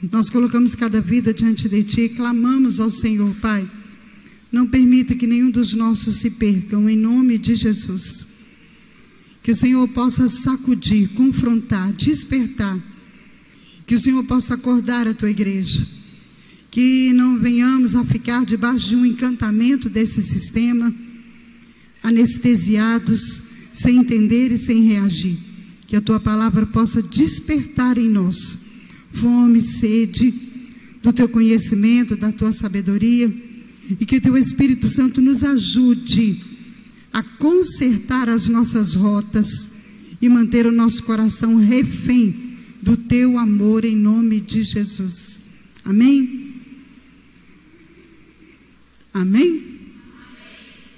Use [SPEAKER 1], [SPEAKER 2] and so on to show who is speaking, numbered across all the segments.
[SPEAKER 1] Nós colocamos cada vida diante de Ti e clamamos ao Senhor, Pai. Não permita que nenhum dos nossos se percam, em nome de Jesus. Que o Senhor possa sacudir, confrontar, despertar. Que o Senhor possa acordar a Tua igreja. Que não venhamos a ficar debaixo de um encantamento desse sistema, anestesiados, sem entender e sem reagir. Que a Tua palavra possa despertar em nós fome, sede do Teu conhecimento, da Tua sabedoria, e que Teu Espírito Santo nos ajude a consertar as nossas rotas e manter o nosso coração refém do Teu amor, em nome de Jesus. Amém? Amém?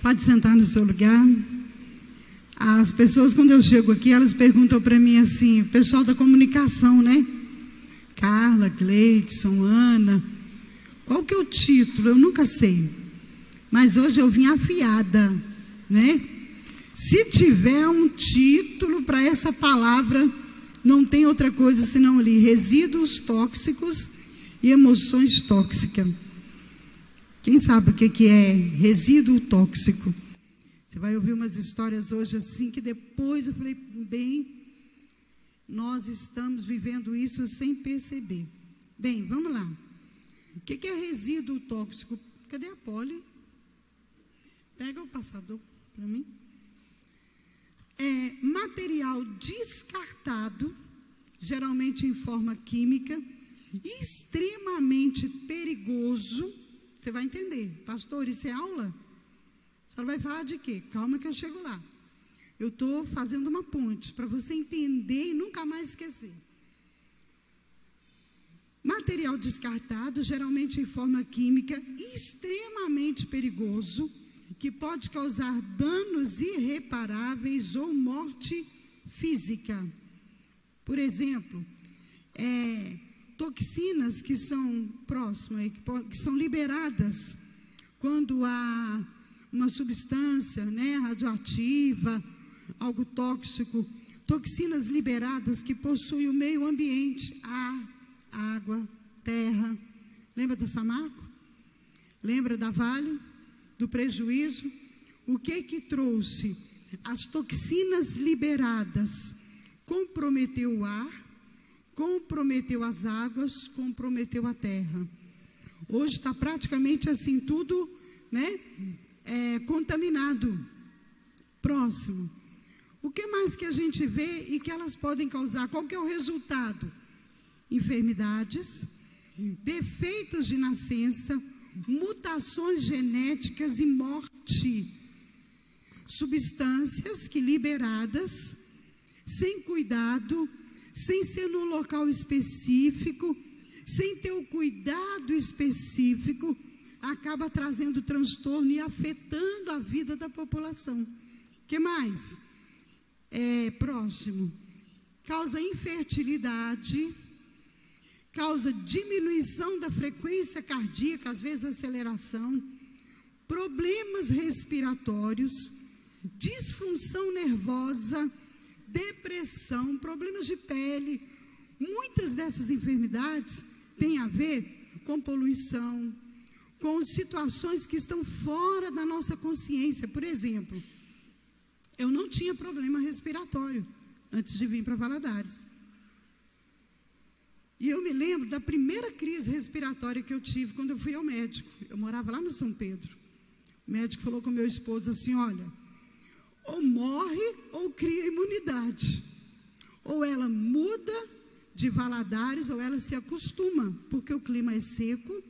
[SPEAKER 1] Pode sentar no seu lugar. As pessoas, quando eu chego aqui, elas perguntam para mim assim, o pessoal da comunicação, né? Carla, Gleidson, Ana, qual que é o título? Eu nunca sei. Mas hoje eu vim afiada, né? Se tiver um título para essa palavra, não tem outra coisa senão ali, resíduos tóxicos e emoções tóxicas. Quem sabe o que é resíduo tóxico? Você vai ouvir umas histórias hoje assim, que depois eu falei, bem, nós estamos vivendo isso sem perceber. Bem, vamos lá. O que é resíduo tóxico? Cadê a Poli? Pega o passador para mim. É material descartado, geralmente em forma química, extremamente perigoso. Você vai entender. Pastor, isso é aula? Você vai falar de quê? Calma que eu chego lá. Eu estou fazendo uma ponte para você entender e nunca mais esquecer. Material descartado, geralmente em forma química, extremamente perigoso, que pode causar danos irreparáveis ou morte física. Por exemplo, toxinas que são próximas, que são liberadas quando há uma substância, né, radioativa, algo tóxico, toxinas liberadas que possuem o meio ambiente, ar, água, terra. Lembra da Samarco? Lembra da Vale? Do prejuízo? O que trouxe? As toxinas liberadas comprometeu o ar, comprometeu as águas, comprometeu a terra. Hoje está praticamente assim tudo, né, contaminado. Próximo. O que mais que a gente vê e que elas podem causar? Qual que é o resultado? Enfermidades, defeitos de nascença, mutações genéticas e morte. Substâncias que liberadas, sem cuidado, sem ser num local específico, sem ter o cuidado específico, acaba trazendo transtorno e afetando a vida da população. O que mais? Próximo. Causa infertilidade, causa diminuição da frequência cardíaca, às vezes aceleração, problemas respiratórios, disfunção nervosa, depressão, problemas de pele. Muitas dessas enfermidades têm a ver com poluição, com situações que estão fora da nossa consciência. Por exemplo, eu não tinha problema respiratório antes de vir para Valadares. E eu me lembro da primeira crise respiratória que eu tive quando eu fui ao médico. Eu morava lá no São Pedro. O médico falou com meu esposo assim, olha, ou morre ou cria imunidade. Ou ela muda de Valadares ou ela se acostuma, porque o clima é seco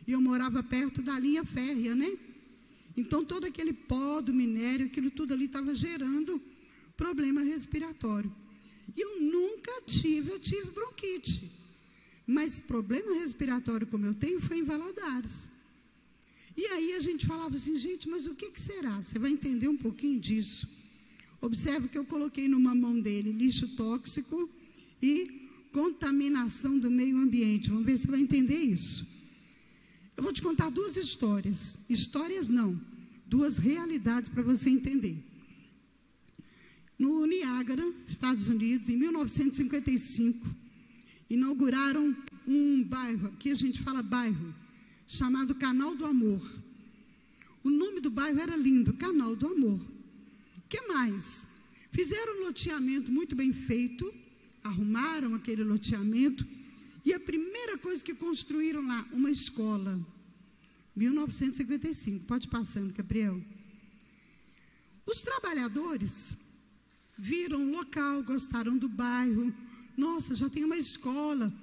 [SPEAKER 1] e eu morava perto da linha férrea, né? Então todo aquele pó do minério, aquilo tudo ali estava gerando problema respiratório. E eu tive bronquite. Mas problema respiratório como eu tenho foi em Valadares. E aí a gente falava assim, gente, mas o que será? Você vai entender um pouquinho disso. Observe que eu coloquei numa mão dele lixo tóxico e contaminação do meio ambiente. Vamos ver se você vai entender isso. Eu vou te contar duas histórias. Histórias não, duas realidades para você entender. No Niágara, Estados Unidos, em 1955, inauguraram um bairro, aqui a gente fala bairro, chamado Canal do Amor. O nome do bairro era lindo, Canal do Amor. O que mais? Fizeram um loteamento muito bem feito, arrumaram aquele loteamento, e a primeira coisa que construíram lá, uma escola. 1955, pode ir passando, Gabriel. Os trabalhadores viram o local, gostaram do bairro. Nossa, já tem uma escola.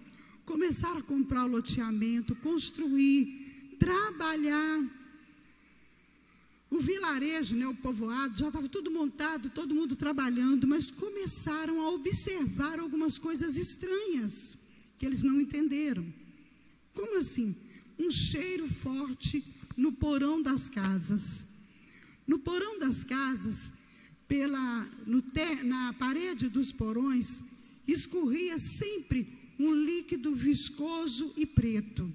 [SPEAKER 1] Começaram a comprar o loteamento, construir, trabalhar. O vilarejo, né, o povoado, já estava tudo montado, todo mundo trabalhando, mas começaram a observar algumas coisas estranhas, que eles não entenderam. Como assim? Um cheiro forte no porão das casas. No porão das casas, na parede dos porões, escorria sempre um líquido viscoso e preto.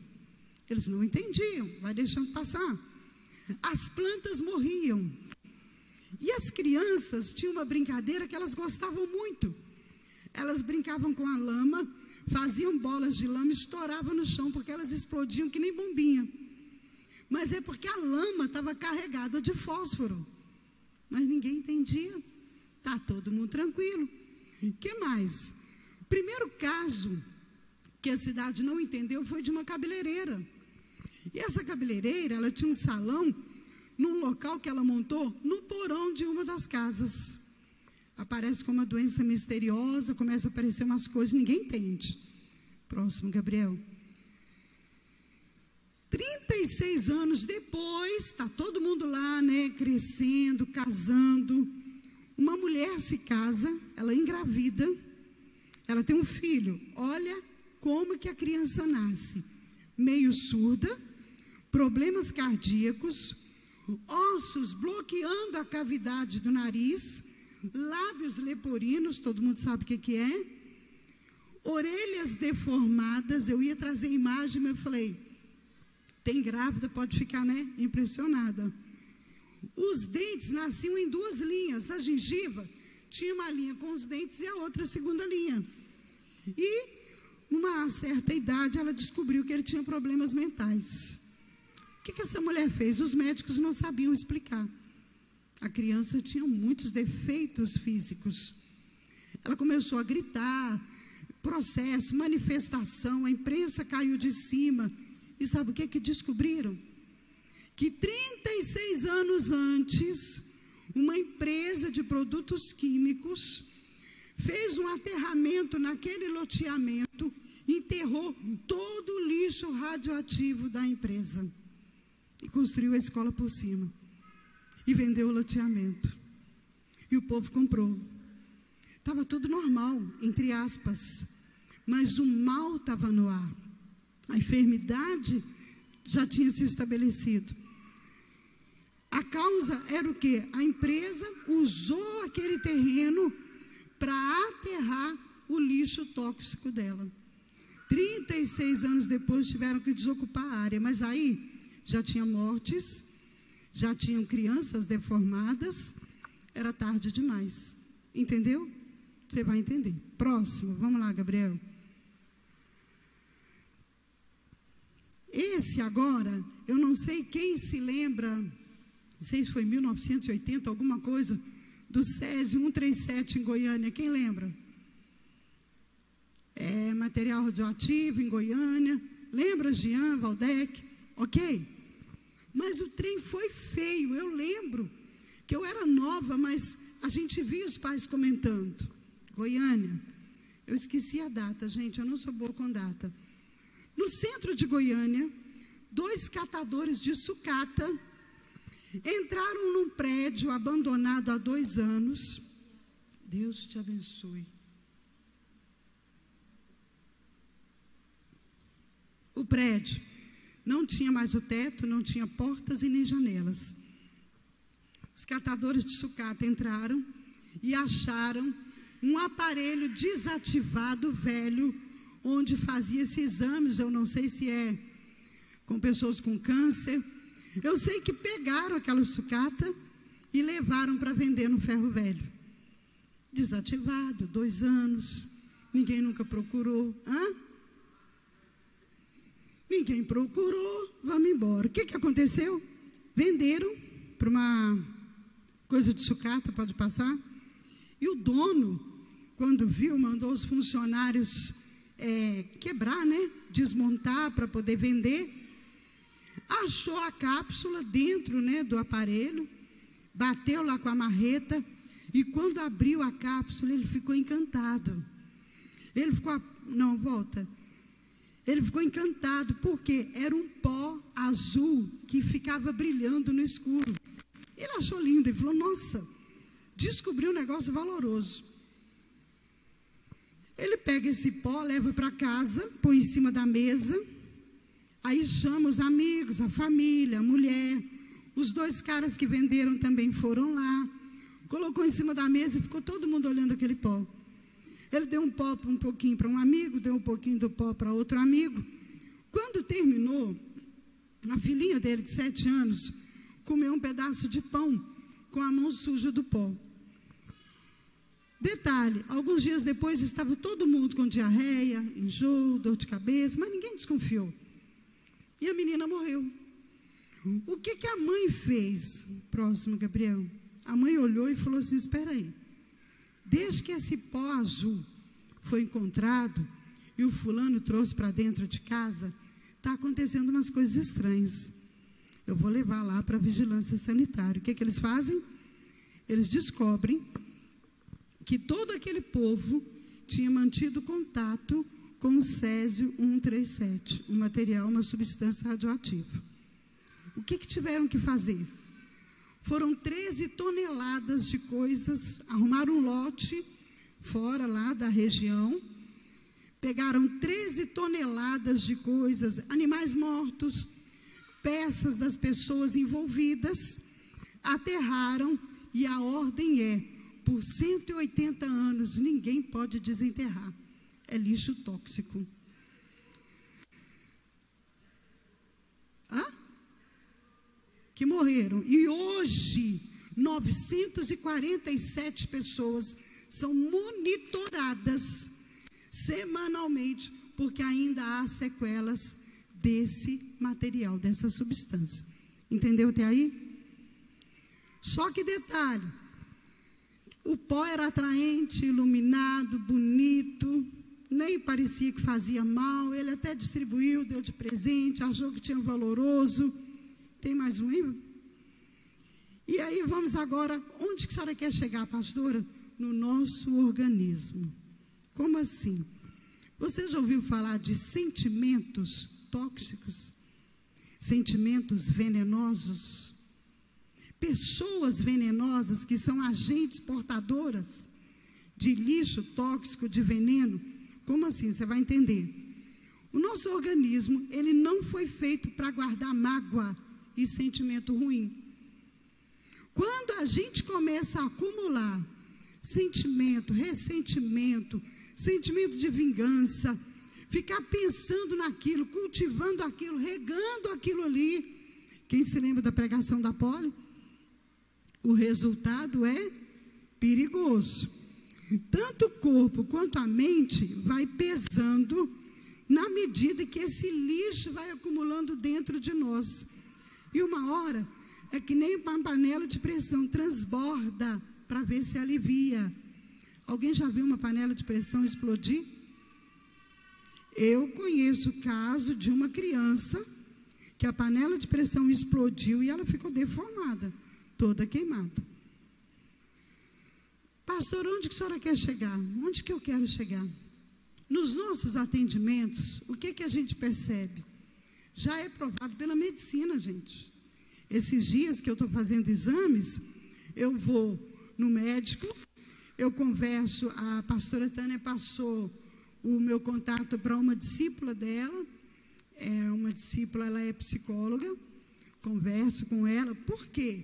[SPEAKER 1] Eles não entendiam, vai deixando passar. As plantas morriam. E as crianças tinham uma brincadeira que elas gostavam muito. Elas brincavam com a lama, faziam bolas de lama e estouravam no chão, porque elas explodiam que nem bombinha. Mas é porque a lama estava carregada de fósforo. Mas ninguém entendia. Está todo mundo tranquilo. O que mais? O primeiro caso que a cidade não entendeu foi de uma cabeleireira. E essa cabeleireira, ela tinha um salão num local que ela montou no porão de uma das casas. Aparece como uma doença misteriosa, começa a aparecer umas coisas, ninguém entende. Próximo, Gabriel. 36 anos depois, está todo mundo lá, né, crescendo, casando. Uma mulher se casa, ela engravida, ela tem um filho. Olha como que a criança nasce. Meio surda, problemas cardíacos, ossos bloqueando a cavidade do nariz, lábios leporinos, todo mundo sabe o que é, orelhas deformadas. Eu ia trazer imagem, mas eu falei, tem grávida, pode ficar, né, impressionada. Os dentes nasciam em duas linhas. A gengiva tinha uma linha com os dentes e a outra segunda linha. E, numa certa idade, ela descobriu que ele tinha problemas mentais. O que essa mulher fez? Os médicos não sabiam explicar. A criança tinha muitos defeitos físicos. Ela começou a gritar, processo, manifestação, a imprensa caiu de cima. E sabe o que descobriram? Que 36 anos antes, uma empresa de produtos químicos fez um aterramento naquele loteamento, enterrou todo o lixo radioativo da empresa e construiu a escola por cima e vendeu o loteamento. E o povo comprou. Estava tudo normal, entre aspas, mas o mal estava no ar. A enfermidade já tinha se estabelecido. A causa era o quê? A empresa usou aquele terreno para aterrar o lixo tóxico dela. 36 anos depois tiveram que desocupar a área, mas aí já tinha mortes, já tinham crianças deformadas, era tarde demais. Entendeu? Você vai entender. Próximo, vamos lá, Gabriel. Esse agora, eu não sei quem se lembra, não sei se foi 1980, alguma coisa, do Césio 137 em Goiânia, quem lembra? É material radioativo em Goiânia, lembra, Jean, Valdec? Ok. Mas o trem foi feio, eu lembro que eu era nova, mas a gente via os pais comentando. Goiânia, eu esqueci a data, gente, eu não sou boa com data. No centro de Goiânia, 2 catadores de sucata entraram num prédio abandonado há 2 anos. Deus te abençoe. O prédio não tinha mais o teto, não tinha portas e nem janelas. Os catadores de sucata entraram e acharam um aparelho desativado, velho, onde fazia-se exames, eu não sei se é com pessoas com câncer. Eu sei que pegaram aquela sucata e levaram para vender no ferro velho. Desativado, 2 anos, ninguém nunca procurou. Ninguém procurou, vamos embora. O que aconteceu? Venderam para uma coisa de sucata, pode passar. E o dono, quando viu, mandou os funcionários quebrar, né? Desmontar para poder vender. Achou a cápsula dentro, né, do aparelho, bateu lá com a marreta, e quando abriu a cápsula, ele ficou encantado. Ele ficou encantado, porque era um pó azul que ficava brilhando no escuro. Ele achou lindo, ele falou, nossa, descobriu um negócio valoroso. Ele pega esse pó, leva para casa, põe em cima da mesa, aí chama os amigos, a família, a mulher, os 2 caras que venderam também foram lá, colocou em cima da mesa e ficou todo mundo olhando aquele pó. Ele deu um pouquinho para um amigo, deu um pouquinho do pó para outro amigo. Quando terminou, a filhinha dele, de 7 anos, comeu um pedaço de pão com a mão suja do pó. Detalhe, alguns dias depois estava todo mundo com diarreia, enjoo, dor de cabeça, mas ninguém desconfiou. E a menina morreu. O que a mãe fez? Próximo, Gabriel. A mãe olhou e falou assim, espera aí. Desde que esse pó azul foi encontrado e o fulano trouxe para dentro de casa, está acontecendo umas coisas estranhas. Eu vou levar lá para a vigilância sanitária. O que eles fazem? Eles descobrem que todo aquele povo tinha mantido contato com o césio 137, um material, uma substância radioativa. O que tiveram que fazer? Foram 13 toneladas de coisas, arrumaram um lote fora lá da região, pegaram 13 toneladas de coisas, animais mortos, peças das pessoas envolvidas, aterraram, e a ordem é, por 180 anos, ninguém pode desenterrar. É lixo tóxico. Que morreram. E hoje, 947 pessoas são monitoradas semanalmente, porque ainda há sequelas desse material, dessa substância. Entendeu até aí? Só que detalhe, o pó era atraente, iluminado, bonito, nem parecia que fazia mal, ele até distribuiu, deu de presente, achou que tinha valoroso. Tem mais um livro? E aí vamos agora, onde que a senhora quer chegar, pastora? No nosso organismo. Como assim? Você já ouviu falar de sentimentos tóxicos? Sentimentos venenosos? Pessoas venenosas que são agentes portadoras de lixo tóxico, de veneno? Como assim? Você vai entender. O nosso organismo, ele não foi feito para guardar mágoa e sentimento ruim. Quando a gente começa a acumular sentimento, ressentimento, sentimento de vingança, ficar pensando naquilo, cultivando aquilo, regando aquilo ali, quem se lembra da pregação da Poli? O resultado é perigoso. Tanto o corpo quanto a mente vai pesando na medida que esse lixo vai acumulando dentro de nós. E uma hora, é que nem uma panela de pressão, transborda para ver se alivia. Alguém já viu uma panela de pressão explodir? Eu conheço o caso de uma criança que a panela de pressão explodiu e ela ficou deformada, toda queimada. Pastor, onde que a senhora quer chegar? Onde que eu quero chegar? Nos nossos atendimentos, o que a gente percebe? Já é provado pela medicina, gente. Esses dias que eu estou fazendo exames, eu vou no médico, eu converso, a pastora Tânia passou o meu contato para uma discípula dela, uma discípula, ela é psicóloga, converso com ela, por quê?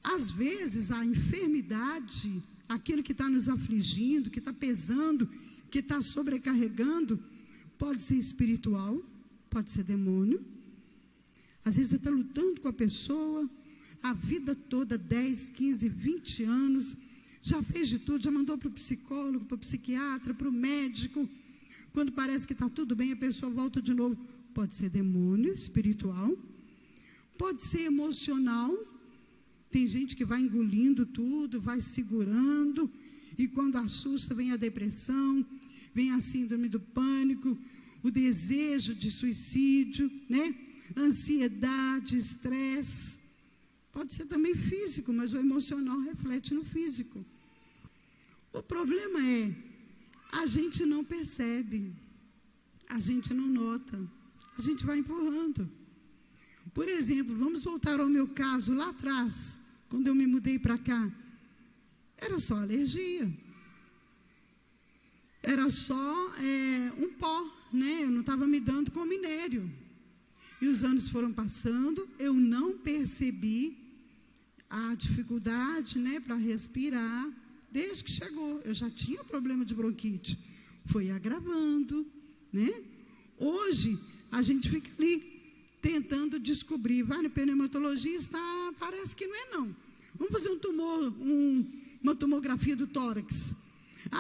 [SPEAKER 1] Às vezes a enfermidade, aquilo que está nos afligindo, que está pesando, que está sobrecarregando, pode ser espiritual, pode ser demônio. Às vezes você está lutando com a pessoa, a vida toda, 10, 15, 20 anos, já fez de tudo, já mandou para o psicólogo, para o psiquiatra, para o médico, Quando parece que está tudo bem, a pessoa volta de novo. Pode ser demônio espiritual, pode ser emocional. Tem gente que vai engolindo tudo, vai segurando, e quando assusta vem a depressão, vem a síndrome do pânico, o desejo de suicídio, né? Ansiedade, estresse. Pode ser também físico, mas o emocional reflete no físico. O problema é, a gente não percebe, a gente não nota, a gente vai empurrando. Por exemplo, vamos voltar ao meu caso lá atrás, quando eu me mudei para cá. Era só alergia. Era só um pó, né? Eu não estava me dando com minério. E os anos foram passando, eu não percebi a dificuldade, né, para respirar, desde que chegou. Eu já tinha problema de bronquite. Foi agravando, né? Hoje, a gente fica ali, tentando descobrir. Vai no pneumatologista, parece que não é não. Vamos fazer uma tomografia do tórax.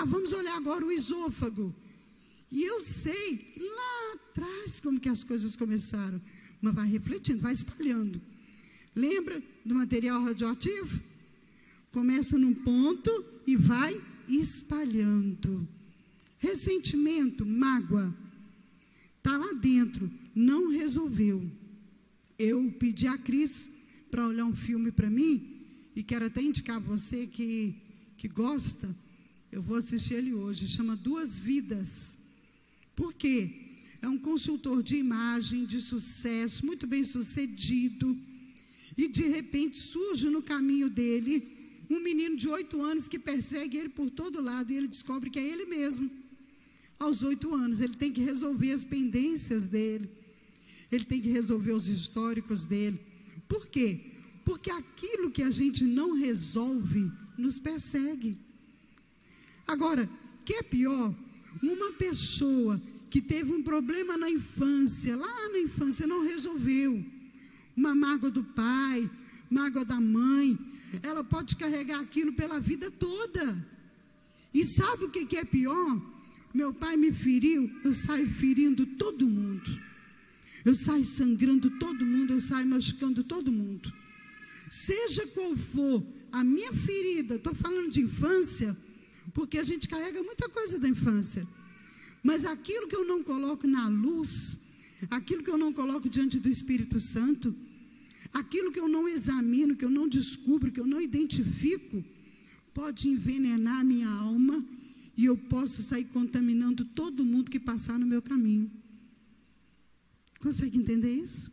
[SPEAKER 1] Vamos olhar agora o esôfago. E eu sei, lá atrás, como que as coisas começaram. Mas vai refletindo, vai espalhando. Lembra do material radioativo? Começa num ponto e vai espalhando. Ressentimento, mágoa, está lá dentro, não resolveu. Eu pedi a Cris para olhar um filme para mim, e quero até indicar a você que gosta, eu vou assistir ele hoje, chama Duas Vidas. Por quê? É um consultor de imagem, de sucesso, muito bem sucedido, e de repente surge no caminho dele um menino de 8 anos que persegue ele por todo lado, e ele descobre que é ele mesmo. Aos 8 anos, ele tem que resolver as pendências dele, ele tem que resolver os históricos dele. Por quê? Porque aquilo que a gente não resolve nos persegue. Agora, o que é pior? Uma pessoa que teve um problema na infância, lá na infância não resolveu, uma mágoa do pai, mágoa da mãe, ela pode carregar aquilo pela vida toda. E sabe o que é pior? Meu pai me feriu, eu saio ferindo todo mundo, eu saio sangrando todo mundo, eu saio machucando todo mundo. Seja qual for a minha ferida, estou falando de infância, porque a gente carrega muita coisa da infância, mas aquilo que eu não coloco na luz, aquilo que eu não coloco diante do Espírito Santo, aquilo que eu não examino, que eu não descubro, que eu não identifico, pode envenenar a minha alma, e eu posso sair contaminando todo mundo que passar no meu caminho. Consegue entender isso?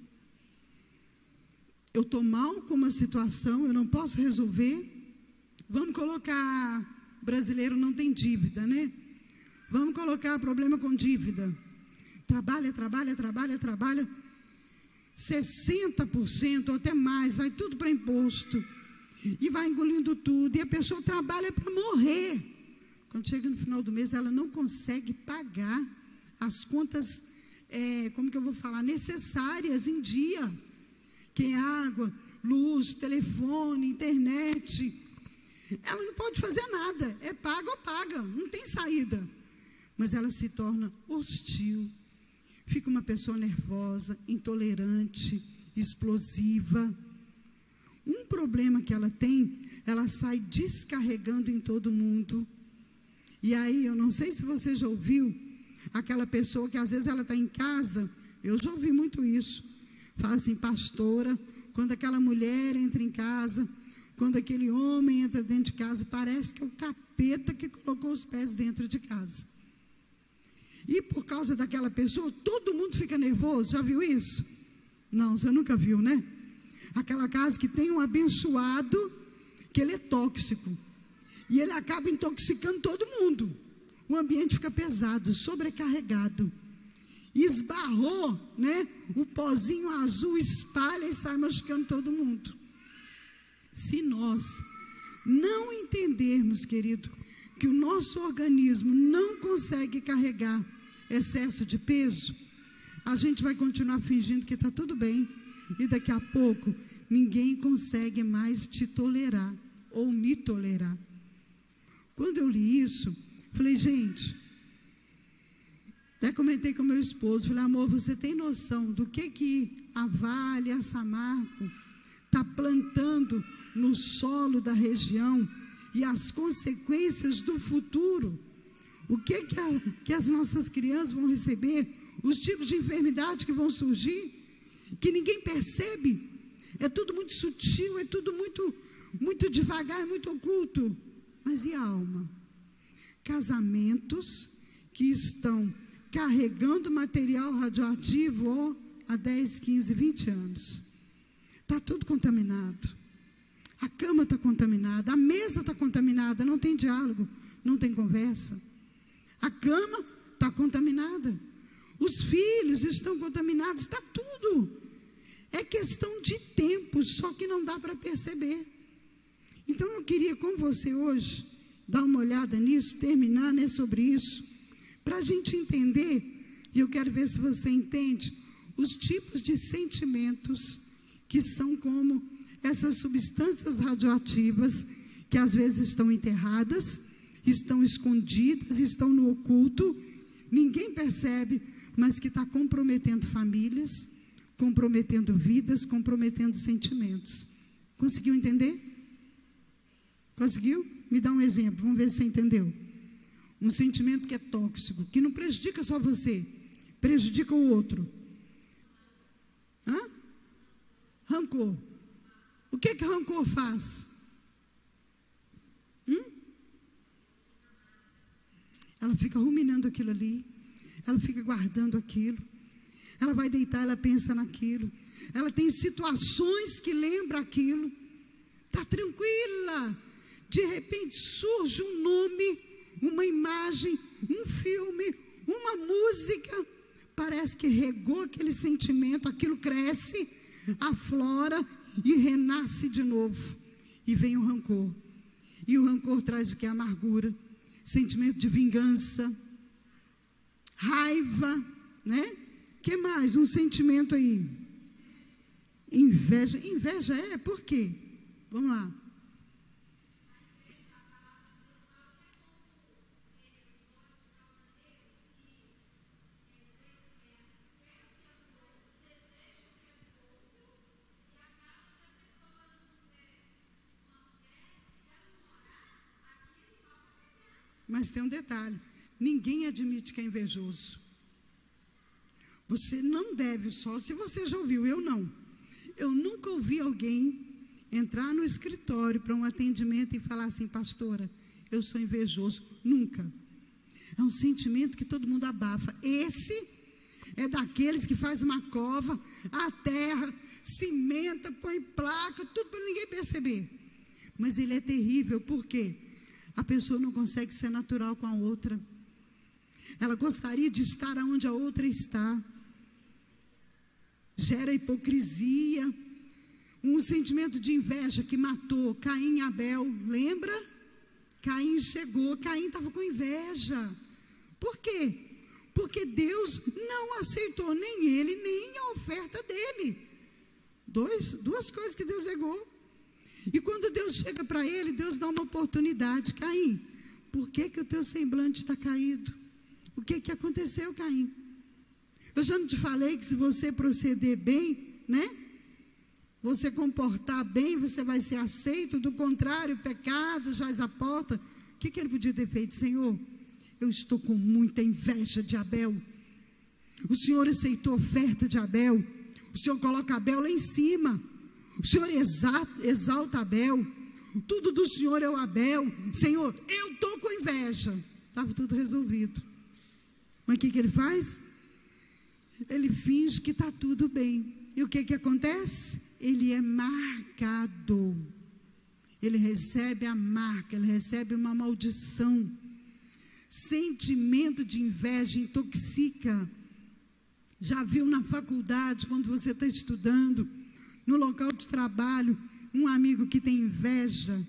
[SPEAKER 1] Eu estou mal com uma situação, eu não posso resolver. Vamos colocar, brasileiro não tem dívida, né? Vamos colocar problema com dívida. Trabalha, 60% ou até mais, vai tudo para imposto. E vai engolindo tudo, e a pessoa trabalha para morrer. Quando chega no final do mês, ela não consegue pagar as contas, como que eu vou falar, necessárias em dia. Que é água, luz, telefone, internet. Ela não pode fazer nada, é paga ou paga, não tem saída. Mas ela se torna hostil, fica uma pessoa nervosa, intolerante, explosiva. Um problema que ela tem, ela sai descarregando em todo mundo. E aí, eu não sei se você já ouviu, aquela pessoa que às vezes ela está em casa, eu já ouvi muito isso. Fala assim, pastora, quando aquela mulher entra em casa, quando aquele homem entra dentro de casa, parece que é o capeta que colocou os pés dentro de casa. E por causa daquela pessoa, todo mundo fica nervoso. Já viu isso? Não, você nunca viu, né? Aquela casa que tem um abençoado, que ele é tóxico, e ele acaba intoxicando todo mundo. O ambiente fica pesado, sobrecarregado. Esbarrou, né? O pozinho azul espalha e sai machucando todo mundo. Se nós não entendermos, querido, que o nosso organismo não consegue carregar excesso de peso, a gente vai continuar fingindo que está tudo bem, e daqui a pouco ninguém consegue mais te tolerar ou me tolerar. Quando eu li isso, falei, gente, Até comentei com meu esposo, falei, amor, você tem noção do que a Vale, a Samarco está plantando no solo da região e as consequências do futuro? O que as nossas crianças vão receber? Os tipos de enfermidade que vão surgir, que ninguém percebe. É tudo muito sutil, é tudo muito devagar, muito oculto. Mas e a alma? Casamentos que estão carregando material radioativo há 10, 15, 20 anos. Está tudo contaminado. A cama está contaminada, a mesa está contaminada, não tem diálogo, não tem conversa. A cama está contaminada. Os filhos estão contaminados, está tudo. É questão de tempo, só que não dá para perceber. Então eu queria com você hoje dar uma olhada nisso, terminar sobre isso, para a gente entender, e eu quero ver se você entende, os tipos de sentimentos que são como essas substâncias radioativas que às vezes estão enterradas, estão escondidas, estão no oculto, ninguém percebe, mas que está comprometendo famílias, comprometendo vidas, comprometendo sentimentos. Conseguiu entender? Conseguiu? Me dá um exemplo, vamos ver se você entendeu. Um sentimento que é tóxico, que não prejudica só você, prejudica o outro. Rancor. O que rancor faz? Ela fica ruminando aquilo ali, ela fica guardando aquilo, ela vai deitar, ela pensa naquilo, ela tem situações que lembram aquilo, está tranquila, de repente surge um nome, uma imagem, um filme, uma música, parece que regou aquele sentimento, aquilo cresce, aflora e renasce de novo, e vem o rancor, e o rancor traz o que? Amargura, sentimento de vingança, raiva, né? Que mais? Um sentimento aí, inveja. Inveja por quê? Vamos lá. Mas tem um detalhe, ninguém admite que é invejoso. Você não deve, só se você já ouviu, eu não. Eu nunca ouvi alguém entrar no escritório para um atendimento e falar assim, pastora, eu sou invejoso. Nunca. É um sentimento que todo mundo abafa. Esse é daqueles que faz uma cova, a terra, cimenta, põe placa, tudo para ninguém perceber. Mas ele é terrível, por quê? A pessoa não consegue ser natural com a outra. Ela gostaria de estar onde a outra está. Gera hipocrisia. Um sentimento de inveja que matou Caim e Abel. Lembra? Caim chegou, Caim estava com inveja. Por quê? Porque Deus não aceitou nem ele, nem a oferta dele. Duas coisas que Deus negou. E quando Deus chega para ele, Deus dá uma oportunidade. Caim, por que o teu semblante está caído? O que aconteceu, Caim? Eu já não te falei que se você proceder bem, né? Você comportar bem, você vai ser aceito. Do contrário, o pecado jaz à porta. O que ele podia ter feito? Senhor, eu estou com muita inveja de Abel. O Senhor aceitou a oferta de Abel. O Senhor coloca Abel lá em cima. O Senhor exalta Abel. Tudo do Senhor é o Abel. Senhor, eu estou com inveja. Estava tudo resolvido. Mas o que ele faz? Ele finge que está tudo bem. E o que acontece? Ele é marcado. Ele recebe a marca, ele recebe uma maldição. Sentimento de inveja intoxica. Já viu na faculdade, quando você está estudando, no local de trabalho, um amigo que tem inveja,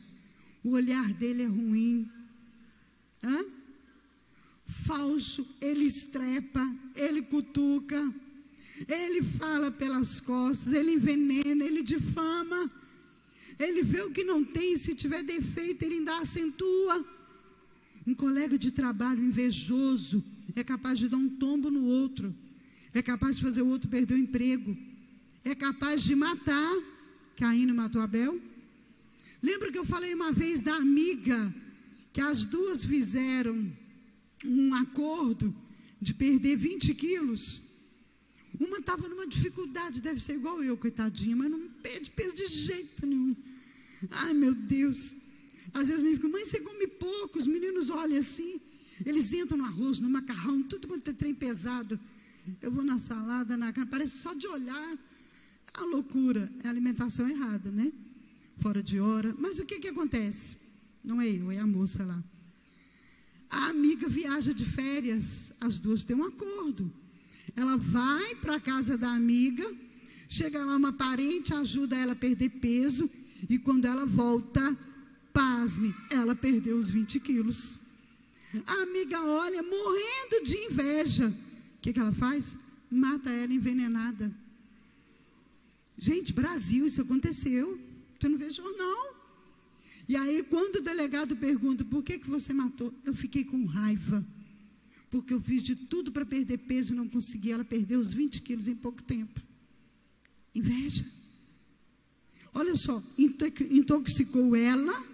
[SPEAKER 1] o olhar dele é ruim. Falso, ele estrepa, ele cutuca, ele fala pelas costas, ele envenena, ele difama, ele vê o que não tem, se tiver defeito ele ainda acentua. Um colega de trabalho invejoso, é capaz de dar um tombo no outro, é capaz de fazer o outro perder o emprego, é capaz de matar. Caim não matou Abel? Lembra que eu falei uma vez da amiga, que as duas fizeram um acordo de perder 20 quilos? Uma estava numa dificuldade, deve ser igual eu, coitadinha, mas não perde peso de jeito nenhum. Ai, meu Deus. Às vezes me fica, mãe, você come pouco, os meninos olham assim, eles entram no arroz, no macarrão, tudo quanto é trem pesado. Eu vou na salada, na carne, parece que só de olhar, é uma loucura, é a alimentação errada, né? Fora de hora. Mas o que acontece? Não é eu, é a moça lá. A amiga viaja de férias, as duas têm um acordo. Ela vai para a casa da amiga, chega lá uma parente, ajuda ela a perder peso, e quando ela volta, pasme, ela perdeu os 20 quilos. A amiga olha, morrendo de inveja. O que ela faz? Mata ela envenenada. Gente, Brasil, isso aconteceu. Você não vê jornal? E aí, quando o delegado pergunta, por que você matou? Eu fiquei com raiva. Porque eu fiz de tudo para perder peso e não consegui. Ela perdeu os 20 quilos em pouco tempo. Inveja. Olha só, intoxicou ela,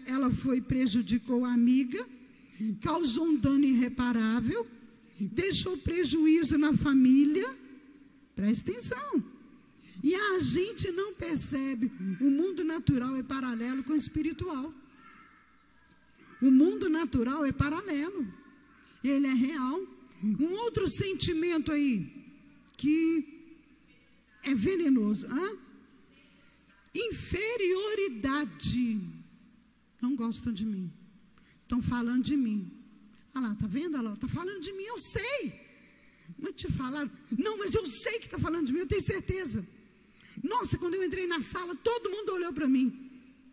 [SPEAKER 1] ela prejudicou a amiga, causou um dano irreparável, deixou prejuízo na família. Presta atenção. E a gente não percebe, o mundo natural é paralelo com o espiritual. O mundo natural é paralelo, ele é real. Um outro sentimento aí, que é venenoso, inferioridade. Não gostam de mim, estão falando de mim. Olha lá, está vendo? Olha lá, está falando de mim, eu sei. Mas te falaram, não, mas eu sei que está falando de mim, eu tenho certeza. Nossa, quando eu entrei na sala, todo mundo olhou para mim.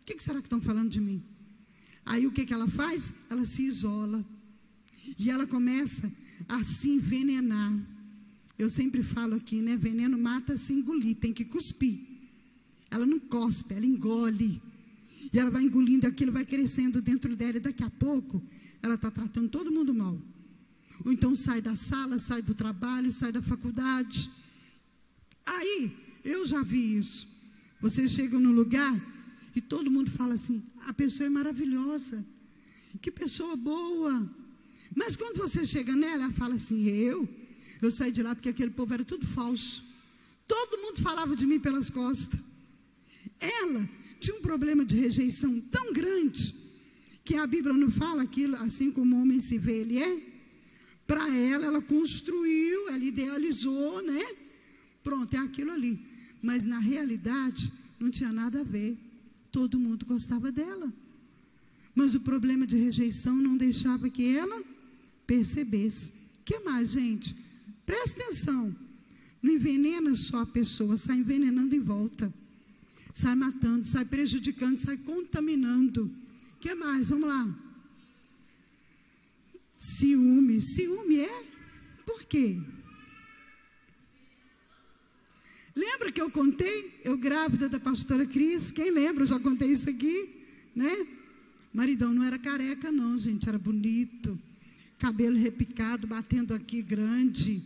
[SPEAKER 1] O que será que estão falando de mim? Aí o que ela faz? Ela se isola. E ela começa a se envenenar. Eu sempre falo aqui, né? Veneno mata se engolir, tem que cuspir. Ela não cospe, ela engole. E ela vai engolindo aquilo, vai crescendo dentro dela. E daqui a pouco, ela está tratando todo mundo mal. Ou então sai da sala, sai do trabalho, sai da faculdade. Aí, eu já vi isso. Você chega num lugar e todo mundo fala assim, a pessoa é maravilhosa, que pessoa boa. Mas quando você chega nela, ela fala assim, eu saí de lá porque aquele povo era tudo falso. Todo mundo falava de mim pelas costas. Ela tinha um problema de rejeição tão grande, que a Bíblia não fala aquilo, assim como o homem se vê, ele é. Para ela construiu, ela idealizou, né? Pronto, é aquilo ali. Mas na realidade, não tinha nada a ver. Todo mundo gostava dela. Mas o problema de rejeição não deixava que ela percebesse. O que mais, gente? Presta atenção. Não envenena só a pessoa, sai envenenando em volta. Sai matando, sai prejudicando, sai contaminando. O que mais? Vamos lá. Ciúme. Ciúme é? Por quê? Lembra que eu contei? Eu grávida da pastora Cris. Quem lembra? Eu já contei isso aqui, né? Maridão não era careca não, gente. Era bonito. Cabelo repicado, batendo aqui grande.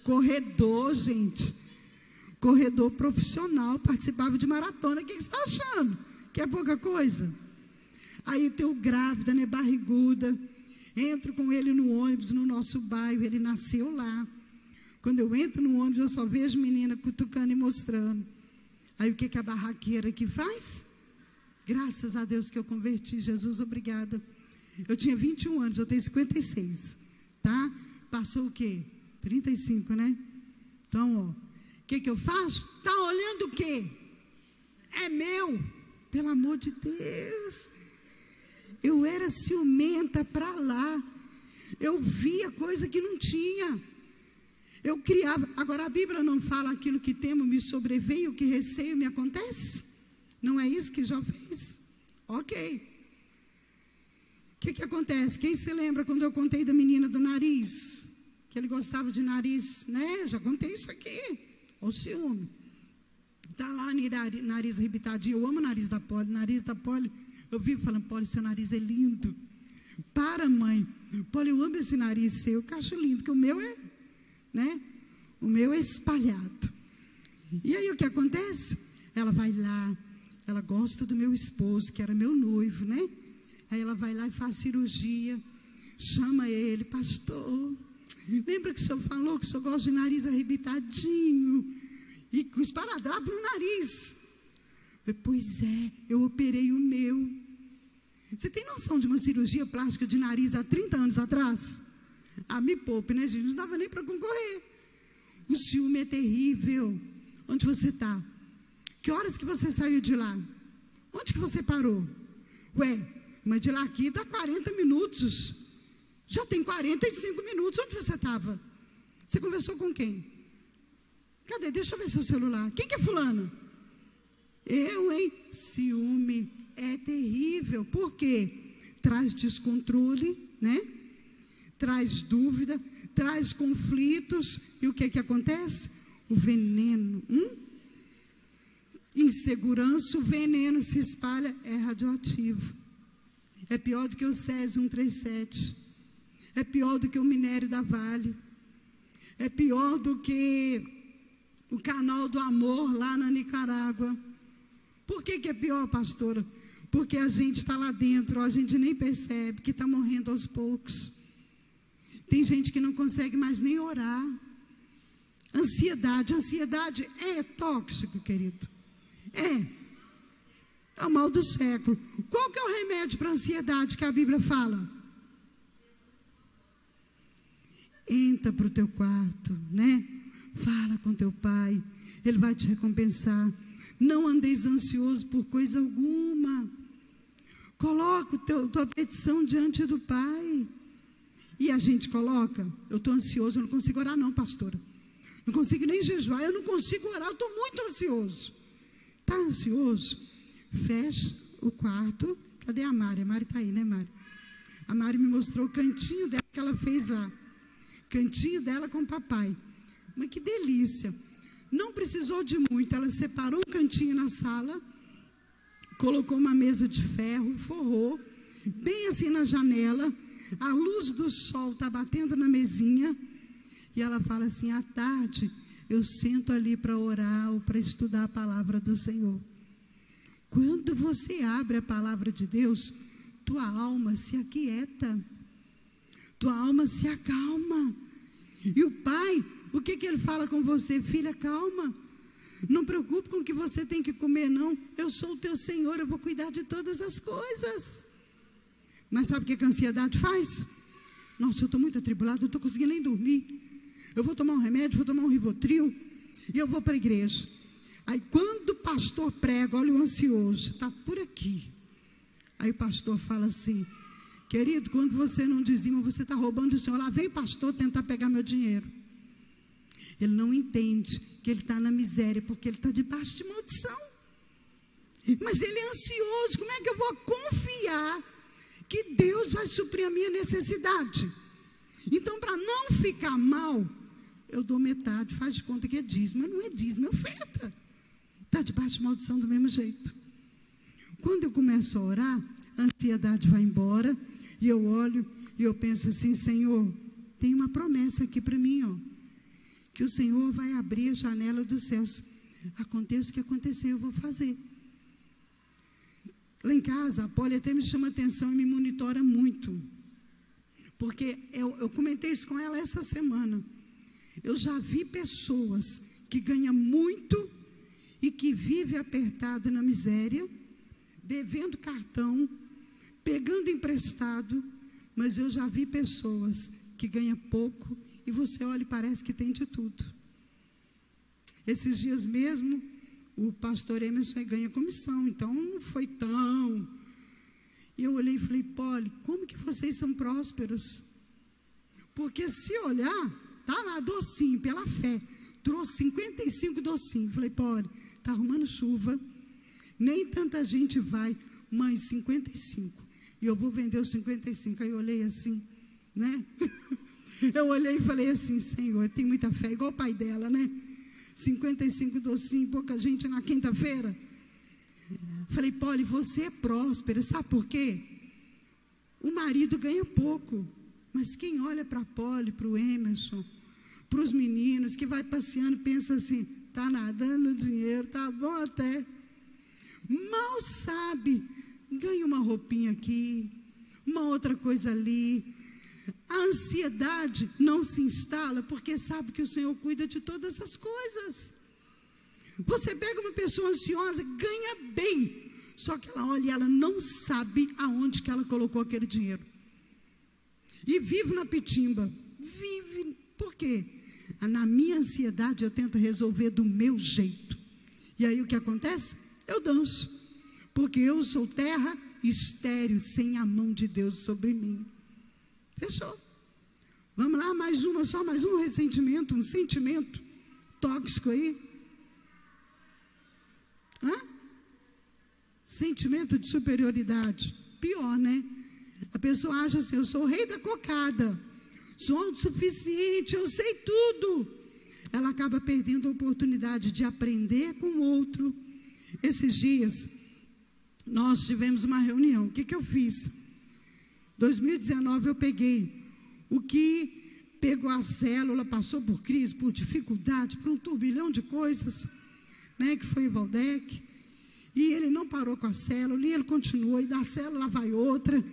[SPEAKER 1] Corredor, gente. Corredor profissional. Participava de maratona. O que você está achando? Que é pouca coisa? Aí eu grávida, né? Barriguda. Entro com ele no ônibus, no nosso bairro. Ele nasceu lá. Quando eu entro no ônibus, eu só vejo menina cutucando e mostrando. Aí o que a barraqueira aqui faz? Graças a Deus que eu converti. Jesus, obrigada. Eu tinha 21 anos, eu tenho 56. Tá? Passou o quê? 35, né? Então, ó. O que eu faço? Tá olhando o quê? É meu. Pelo amor de Deus. Eu era ciumenta para lá. Eu via coisa que não tinha. Eu criava. Agora a Bíblia não fala aquilo que temo me sobreveio, o que receio me acontece? Não é isso que Jó fez? Ok. O que acontece? Quem se lembra quando eu contei da menina do nariz? Que ele gostava de nariz, né? Já contei isso aqui. Olha o ciúme. Está lá, nariz arrebitadinho. Eu amo o nariz da Polly. Nariz da Polly. Eu vivo falando, Polly, seu nariz é lindo. Para, mãe. Poli, eu amo esse nariz seu, que eu acho lindo, que o meu é, né? O meu é espalhado. E aí o que acontece? Ela vai lá, ela gosta do meu esposo, que era meu noivo, né? Aí ela vai lá e faz cirurgia, chama ele, pastor, lembra que o senhor falou que o senhor gosta de nariz arrebitadinho e com esparadrapo no nariz? Pois é, eu operei o meu. Você tem noção de uma cirurgia plástica de nariz há 30 anos atrás? Ah, me poupe, né, gente? Não dava nem para concorrer. O ciúme é terrível. Onde você está? Que horas que você saiu de lá? Onde que você parou? Ué, mas de lá aqui dá 40 minutos. Já tem 45 minutos. Onde você estava? Você conversou com quem? Cadê? Deixa eu ver seu celular. Quem que é fulana? Eu, hein? Ciúme é terrível. Por quê? Traz descontrole, né? Traz dúvida, traz conflitos. E o que que acontece? O veneno. Insegurança, o veneno se espalha, é radioativo. É pior do que o Césio 137. É pior do que o minério da Vale. É pior do que o canal do amor lá na Nicarágua. Por que que é pior, pastora? Porque a gente está lá dentro, a gente nem percebe que está morrendo aos poucos. Tem gente que não consegue mais nem orar. Ansiedade é tóxico, querido. É o mal do século. Qual que é o remédio para a ansiedade que a Bíblia fala? Entra para o teu quarto, né? Fala com teu pai, ele vai te recompensar. Não andeis ansioso por coisa alguma. Coloca tua petição diante do Pai. E a gente coloca, eu estou ansioso, eu não consigo orar não, pastora. Não consigo nem jejuar, eu não consigo orar, eu estou muito ansioso. Está ansioso? Fecha o quarto. Cadê a Mari? A Mari está aí, né, Mari? A Mari me mostrou o cantinho dela que ela fez lá. Cantinho dela com o papai. Mas que delícia. Não precisou de muito. Ela separou um cantinho na sala, colocou uma mesa de ferro, forrou, bem assim na janela. A luz do sol está batendo na mesinha. E ela fala assim, à tarde eu sento ali para orar ou para estudar a palavra do Senhor. Quando você abre a palavra de Deus, tua alma se aquieta, tua alma se acalma. E o Pai, o que que Ele fala com você? Filha, calma, não preocupe com o que você tem que comer não, eu sou o teu Senhor, eu vou cuidar de todas as coisas. Mas sabe o que a ansiedade faz? Nossa, eu estou muito atribulado, não estou conseguindo nem dormir. Eu vou tomar um remédio, vou tomar um Rivotril e eu vou para a igreja. Aí quando o pastor prega, olha o ansioso, está por aqui. Aí o pastor fala assim, querido, quando você não dizima, você está roubando o Senhor. Lá vem pastor tentar pegar meu dinheiro. Ele não entende que ele está na miséria, porque ele está debaixo de maldição. Mas ele é ansioso, como é que eu vou confiar que Deus vai suprir a minha necessidade? Então, para não ficar mal, eu dou metade, faz de conta que é dízimo, mas não é dízimo, é oferta. Está debaixo de maldição do mesmo jeito. Quando eu começo a orar, a ansiedade vai embora, e eu olho, e eu penso assim, Senhor, tem uma promessa aqui para mim, ó, que o Senhor vai abrir a janela dos céus. Aconteça o que acontecer, eu vou fazer. Lá em casa, a Poli até me chama atenção e me monitora muito. Porque eu comentei isso com ela essa semana. Eu já vi pessoas que ganham muito e que vivem apertada na miséria, devendo cartão, pegando emprestado, mas eu já vi pessoas que ganham pouco e você olha e parece que tem de tudo. Esses dias mesmo, o pastor Emerson ganha comissão, então não foi tão... E eu olhei e falei, Poli, como que vocês são prósperos? Porque se olhar, tá lá docinho, pela fé, trouxe 55 docinhos. Falei, Poli, tá arrumando chuva, nem tanta gente vai, mãe, 55. E eu vou vender os 55. Aí eu olhei assim, né? Eu olhei e falei assim, Senhor, tem muita fé, igual o pai dela, né? 55 docinhos, pouca gente na quinta-feira. Falei, Poli, você é próspera, sabe por quê? O marido ganha pouco Mas quem olha para a Polly, para o Emerson, para os meninos que vai passeando, pensa assim, está nadando no dinheiro, está bom até. Mal sabe, ganha uma roupinha aqui, uma outra coisa ali. A ansiedade não se instala porque sabe que o Senhor cuida de todas as coisas. Você pega uma pessoa ansiosa, ganha bem, só que ela olha e ela não sabe aonde que ela colocou aquele dinheiro. E vive na pitimba. Vive, por quê? Na minha ansiedade eu tento resolver do meu jeito. E aí o que acontece? Eu danço. Porque eu sou terra estéril, sem a mão de Deus sobre mim. Fechou? Vamos lá, mais uma, só mais um ressentimento, um sentimento tóxico aí. Sentimento de superioridade. Pior, né? A pessoa acha assim, eu sou o rei da cocada, sou autossuficiente, eu sei tudo. Ela acaba perdendo a oportunidade de aprender com o outro. Esses dias, nós tivemos uma reunião. O que eu fiz? 2019 eu peguei o que pegou a célula, passou por crise, por dificuldade, por um turbilhão de coisas, né, que foi o Valdec, e ele não parou com a célula, e ele continuou, e da célula vai outra,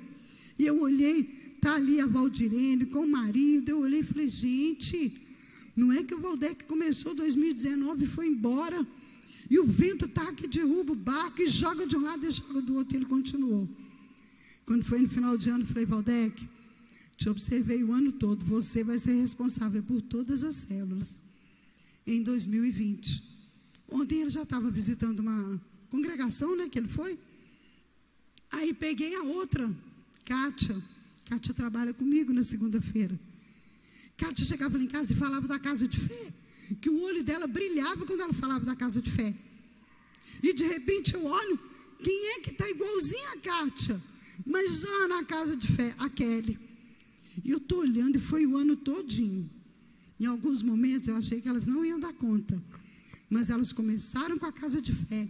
[SPEAKER 1] e eu olhei, está ali a Valdirene com o marido, eu olhei e falei, gente, não é que o Valdec começou 2019 e foi embora, e o vento está que derruba o barco, e joga de um lado e joga do outro, e ele continuou. Quando foi no final de ano, eu falei, Valdec, te observei o ano todo, você vai ser responsável por todas as células, em 2020. Ontem ele já estava visitando uma congregação, né, que ele foi. Aí peguei a outra, Kátia trabalha comigo na segunda-feira. Kátia chegava lá em casa e falava da casa de fé, que o olho dela brilhava quando ela falava da casa de fé. E de repente eu olho, quem é que está igualzinha a Kátia? Mas só na casa de fé, a Kelly. E eu estou olhando e foi o ano todinho. Em alguns momentos eu achei que elas não iam dar conta. Mas elas começaram com a casa de fé.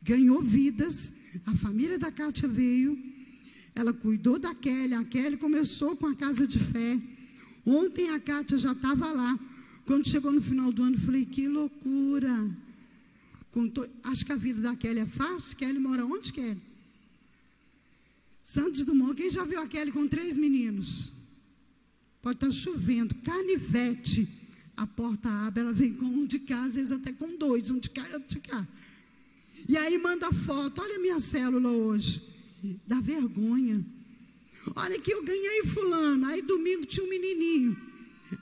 [SPEAKER 1] Ganhou vidas. A família da Kátia veio. Ela cuidou da Kelly. A Kelly começou com a casa de fé. Ontem a Kátia já estava lá. Quando chegou no final do ano, eu falei, que loucura. Acho que a vida da Kelly é fácil. Kelly mora onde, Kelly? Santos Dumont. Quem já viu a Kelly com 3 meninos? Pode estar chovendo, canivete. A porta abre, ela vem com um de cá, às vezes até com 2, um de cá e outro de cá. E aí manda foto, olha a minha célula hoje. Dá vergonha. Olha que eu ganhei fulano. Aí domingo tinha um menininho.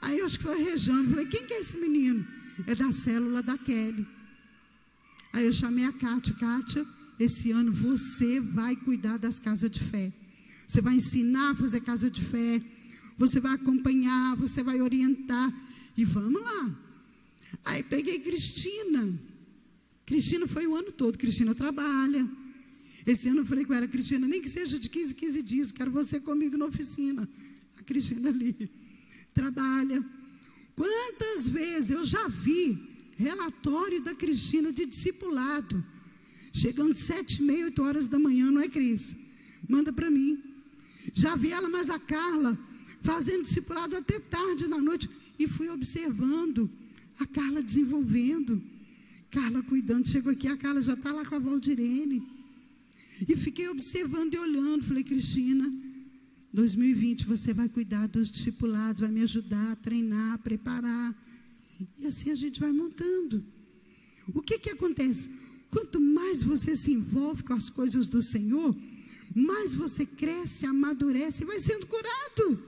[SPEAKER 1] Aí eu acho que foi a Rejane. Falei, quem que é esse menino? É da célula da Kelly. Aí eu chamei a Kátia. Kátia, esse ano você vai cuidar das casas de fé. Você vai ensinar a fazer casa de fé. Você vai acompanhar, você vai orientar. E vamos lá. Aí peguei Cristina. Cristina foi o ano todo. Cristina trabalha. Esse ano eu falei com ela, Cristina, nem que seja de 15 dias, quero você comigo na oficina. A Cristina ali trabalha. Quantas vezes eu já vi relatório da Cristina de discipulado, chegando 7h30, 8 horas da manhã, não é, Cris? Manda para mim. Já vi ela, mas a Carla, fazendo discipulado até tarde da noite, e fui observando a Carla desenvolvendo, Carla cuidando. Chegou aqui, a Carla já está lá com a Valdirene. E fiquei observando e olhando. Falei, Cristina, 2020 você vai cuidar dos discipulados, vai me ajudar a treinar, a preparar. E assim a gente vai montando. O que acontece? Quanto mais você se envolve com as coisas do Senhor, mais você cresce, amadurece e vai sendo curado.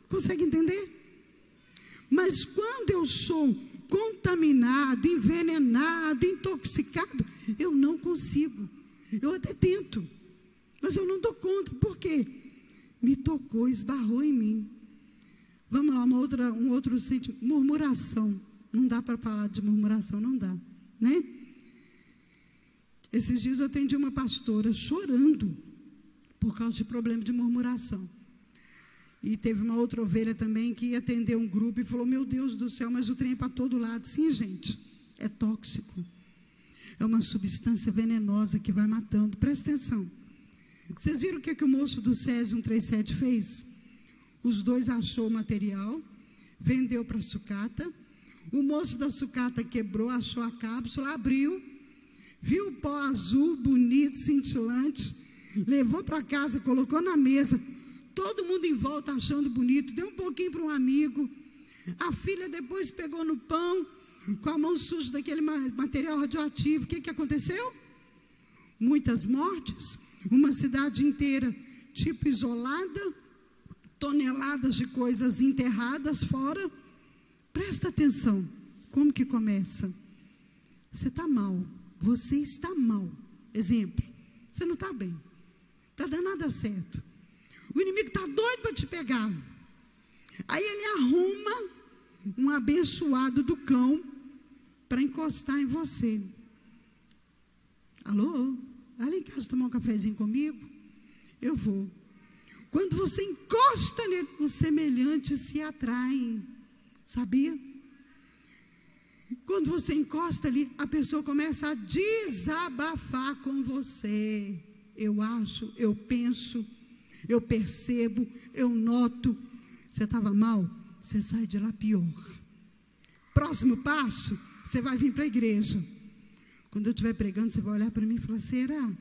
[SPEAKER 1] Consegue entender? Mas quando eu sou contaminado, envenenado, intoxicado, eu não consigo. Eu até tento, mas eu não dou conta. Por quê? Me tocou, esbarrou em mim. Vamos lá, um outro sentimento. Murmuração. Não dá para falar de murmuração, não dá, né? Esses dias eu atendi uma pastora chorando por causa de problema de murmuração. E teve uma outra ovelha também que ia atender um grupo e falou, meu Deus do céu, mas o trem é para todo lado. Sim, gente, é tóxico. É uma substância venenosa que vai matando. Presta atenção. Vocês viram o que o moço do SESI 137 fez? Os dois achou o material, vendeu para a sucata. O moço da sucata quebrou, achou a cápsula, abriu, viu o pó azul, bonito, cintilante, levou para casa, colocou na mesa, todo mundo em volta achando bonito, deu um pouquinho para um amigo. A filha depois pegou no pão, com a mão suja daquele material radioativo. O que aconteceu? Muitas mortes, uma cidade inteira, tipo isolada, toneladas de coisas enterradas fora. Presta atenção, como que começa? Você está mal, você está mal. Exemplo, você não está bem, está dando nada certo. O inimigo está doido para te pegar. Aí ele arruma um abençoado do cão para encostar em você. Alô? Vai lá em casa tomar um cafezinho comigo? Eu vou. Quando você encosta nele, os semelhantes se atraem. Sabia? Quando você encosta ali, a pessoa começa a desabafar com você. Eu acho, eu penso, eu percebo, eu noto. Você estava mal? Você sai de lá pior. Próximo passo, você vai vir para a igreja. Quando eu estiver pregando, você vai olhar para mim e falar: será?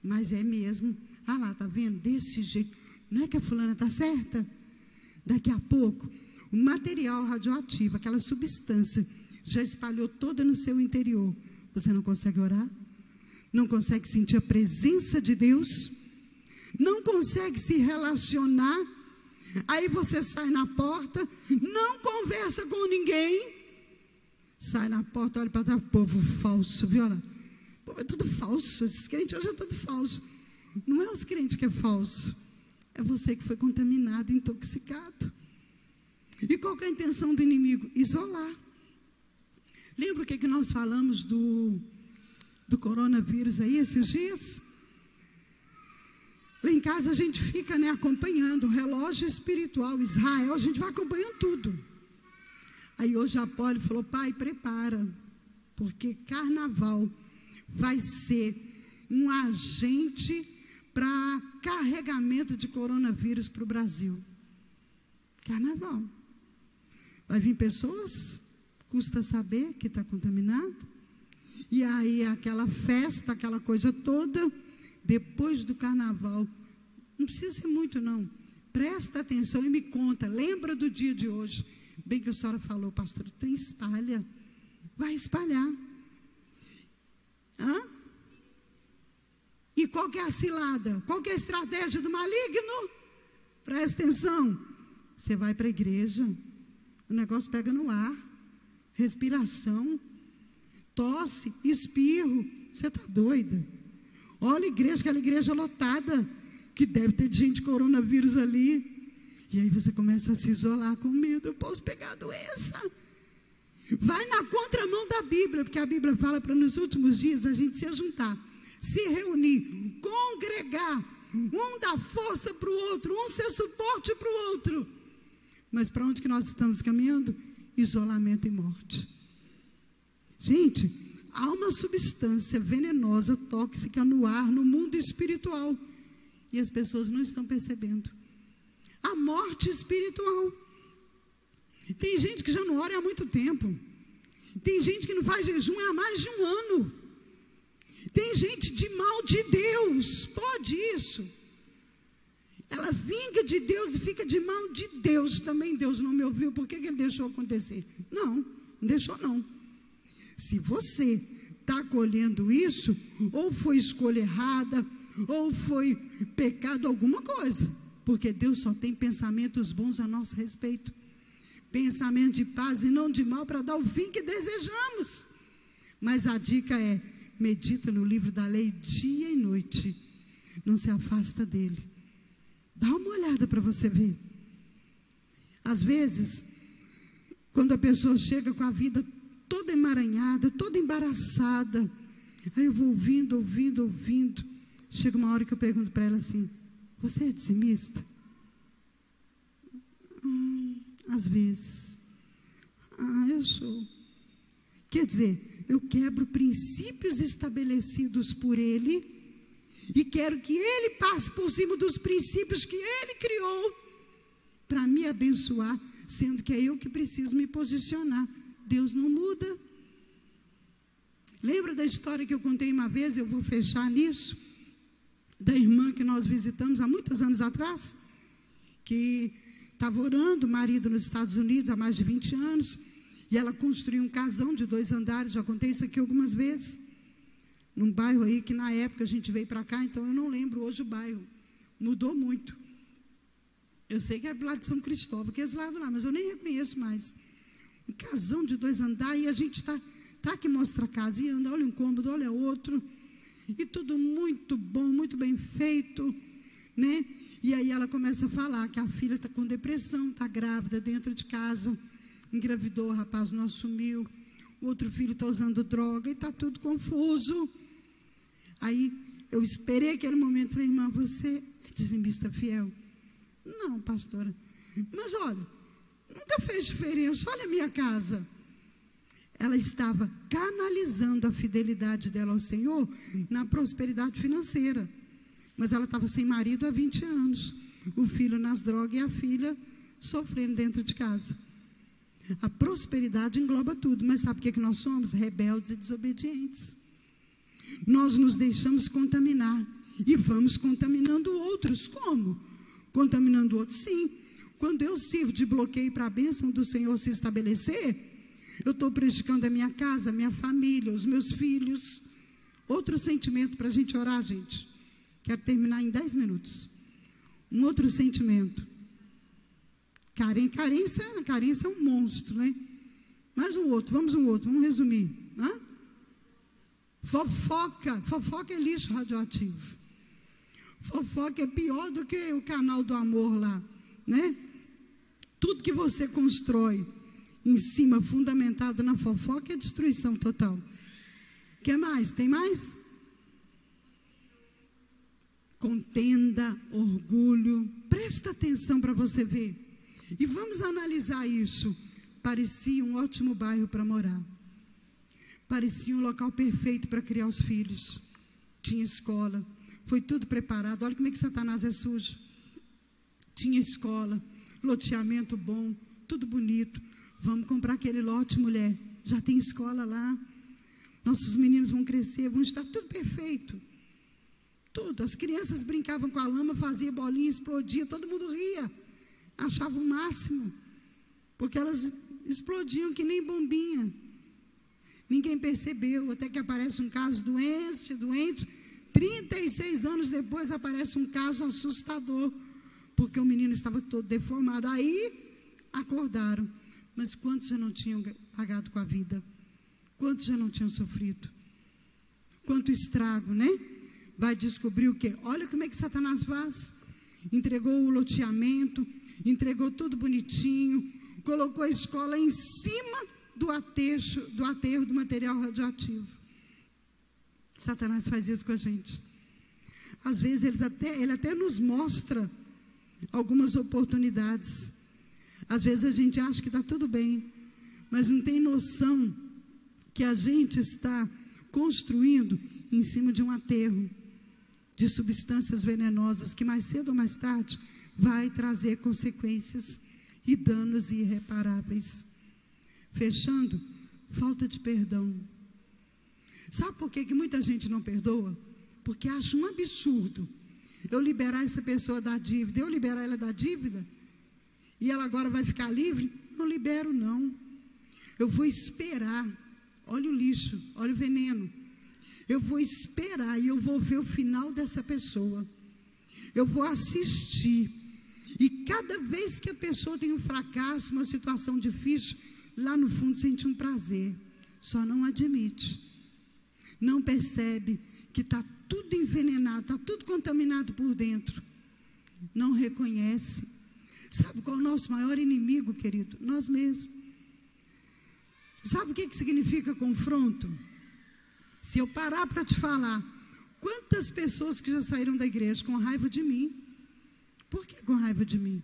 [SPEAKER 1] Mas é mesmo. Ah lá, tá vendo? Desse jeito. Não é que a fulana está certa? Daqui a pouco, o material radioativo, aquela substância, já espalhou toda no seu interior. Você não consegue orar? Não consegue sentir a presença de Deus? Não consegue se relacionar? Aí você sai na porta, não conversa com ninguém, sai na porta, olha para trás, povo falso, viu? Pô, é tudo falso, esses crentes hoje é tudo falso. Não é os crentes que é falso, é você que foi contaminado, intoxicado. E qual que é a intenção do inimigo? Isolar. Lembra o que nós falamos do coronavírus aí esses dias? Lá em casa a gente fica, acompanhando o relógio espiritual, Israel, a gente vai acompanhando tudo. Aí hoje a Poli falou: pai, prepara, porque carnaval vai ser um agente para carregamento de coronavírus para o Brasil. Carnaval. Vai vir pessoas, custa saber que está contaminado. E aí aquela festa, aquela coisa toda, depois do carnaval. Não precisa ser muito não. Presta atenção e me conta, lembra do dia de hoje. Bem que a senhora falou: pastor, tem espalha. Vai espalhar. Hã? E qual que é a cilada? Qual que é a estratégia do maligno? Presta atenção. Você vai para a igreja, o negócio pega no ar, respiração, tosse, espirro. Você está doida? Olha a igreja, aquela igreja lotada, que deve ter gente coronavírus ali. E aí você começa a se isolar com medo: eu posso pegar a doença. Vai na contramão da Bíblia, porque a Bíblia fala para nos últimos dias a gente se juntar, se reunir, congregar, um dar força para o outro, um ser suporte para o outro. Mas para onde que nós estamos caminhando? Isolamento e morte. Gente, há uma substância venenosa, tóxica no ar, no mundo espiritual, e as pessoas não estão percebendo. A morte espiritual. Tem gente que já não ora há muito tempo. Tem gente que não faz jejum há mais de um ano. Tem gente de mal de Deus. Pode isso? Ela vinga de Deus e fica de mal de Deus. Também Deus não me ouviu, por que ele deixou acontecer? Não deixou não. Se você está colhendo isso, ou foi escolha errada, ou foi pecado alguma coisa. Porque Deus só tem pensamentos bons a nosso respeito. Pensamento de paz e não de mal, para dar o fim que desejamos. Mas a dica é: medita no livro da lei dia e noite. Não se afasta dele. Dá uma olhada para você ver. Às vezes, quando a pessoa chega com a vida toda emaranhada, toda embaraçada, aí eu vou ouvindo. Chega uma hora que eu pergunto para ela assim: você é dizimista? Às vezes. Eu sou. Quer dizer, eu quebro princípios estabelecidos por ele e quero que ele passe por cima dos princípios que ele criou para me abençoar, sendo que é eu que preciso me posicionar. Deus não muda. Lembra da história que eu contei uma vez, eu vou fechar nisso, da irmã que nós visitamos há muitos anos atrás, que estava orando, o marido nos Estados Unidos há mais de 20 anos, e ela construiu um casão de 2 andares, já contei isso aqui algumas vezes, num bairro aí que na época a gente veio para cá, então eu não lembro hoje o bairro, mudou muito. Eu sei que é do lado de São Cristóvão, que é esse lado lá, mas eu nem reconheço mais. Um casão de 2 andares, e a gente está que mostra a casa, e anda, olha um cômodo, olha outro, e tudo muito bom, muito bem feito, né? E aí ela começa a falar que a filha está com depressão, está grávida dentro de casa, engravidou, o rapaz não assumiu, o outro filho está usando droga, e está tudo confuso. Aí eu esperei aquele momento, falei, irmã, você é dizimista fiel? Não, pastora. Mas olha, nunca fez diferença, olha a minha casa. Ela estava canalizando a fidelidade dela ao Senhor na prosperidade financeira. Mas ela estava sem marido há 20 anos. O filho nas drogas e a filha sofrendo dentro de casa. A prosperidade engloba tudo. Mas sabe o que nós somos? Rebeldes e desobedientes. Nós nos deixamos contaminar. E vamos contaminando outros. Como? Contaminando outros, sim. Quando eu sirvo de bloqueio para a bênção do Senhor se estabelecer, eu estou prejudicando a minha casa, a minha família, os meus filhos. Outro sentimento para a gente orar, gente. Quero terminar em 10 minutos. Um outro sentimento. Carência é um monstro, né? Mais um outro, vamos resumir. Hã? Fofoca é lixo radioativo. Fofoca é pior do que o canal do amor lá, né? Tudo que você constrói em cima, fundamentado na fofoca, é destruição total. O que mais? Tem mais? Contenda, orgulho. Presta atenção para você ver. E vamos analisar isso. Parecia um ótimo bairro para morar. Parecia um local perfeito para criar os filhos. Tinha escola. Foi tudo preparado. Olha como é que Satanás é sujo. Tinha escola, loteamento bom, tudo bonito. Vamos comprar aquele lote, mulher. Já tem escola lá. Nossos meninos vão crescer, vão estar tudo perfeito. Tudo. As crianças brincavam com a lama, faziam bolinha, explodia, todo mundo ria. Achavam o máximo. Porque elas explodiam que nem bombinha. Ninguém percebeu, até que aparece um caso doente. 36 anos depois aparece um caso assustador. Porque o menino estava todo deformado. Aí, acordaram. Mas quantos já não tinham pagado com a vida? Quantos já não tinham sofrido? Quanto estrago, né? Vai descobrir o quê? Olha como é que Satanás faz. Entregou o loteamento, entregou tudo bonitinho, colocou a escola em cima do aterro do material radioativo. Satanás faz isso com a gente. Às vezes ele até nos mostra algumas oportunidades. Às vezes a gente acha que está tudo bem, mas não tem noção que a gente está construindo em cima de um aterro de substâncias venenosas que mais cedo ou mais tarde vai trazer consequências e danos irreparáveis. Fechando, falta de perdão. Sabe por que muita gente não perdoa? Porque acha um absurdo eu liberar essa pessoa da dívida, eu liberar ela da dívida, e ela agora vai ficar livre? Não libero, não. Eu vou esperar. Olha o lixo, olha o veneno. Eu vou esperar e eu vou ver o final dessa pessoa. Eu vou assistir. E cada vez que a pessoa tem um fracasso, uma situação difícil, lá no fundo sente um prazer. Só não admite. Não percebe que está tudo envenenado, está tudo contaminado por dentro. Não reconhece. Sabe qual é o nosso maior inimigo, querido? Nós mesmos. Sabe o que significa confronto? Se eu parar para te falar, quantas pessoas que já saíram da igreja com raiva de mim? Por que com raiva de mim?